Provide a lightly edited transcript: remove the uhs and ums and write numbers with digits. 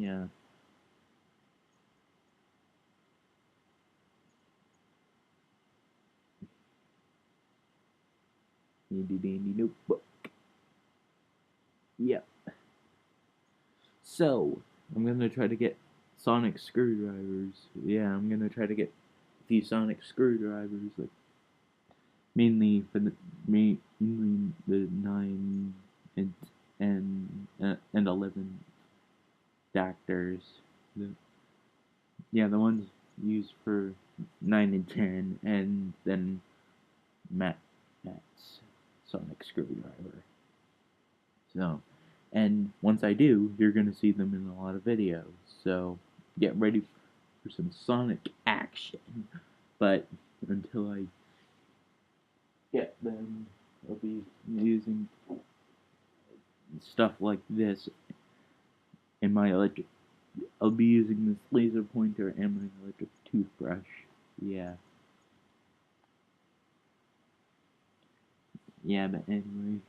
Yeah. Handy dandy notebook. Yep. So, I'm gonna try to get sonic screwdrivers. Yeah, I'm gonna try to get a few sonic screwdrivers, like mainly for the mainly the 9 and and 11 adapters. The, yeah, the ones used for 9 and 10, and then Matt's sonic screwdriver. So, and once I do, you're gonna see them in a lot of videos. So, get ready for some Sonic action. But until I get them, I'll be using stuff like this in my electric. I'll be using this laser pointer and my electric toothbrush. Yeah. Yeah, but anyway.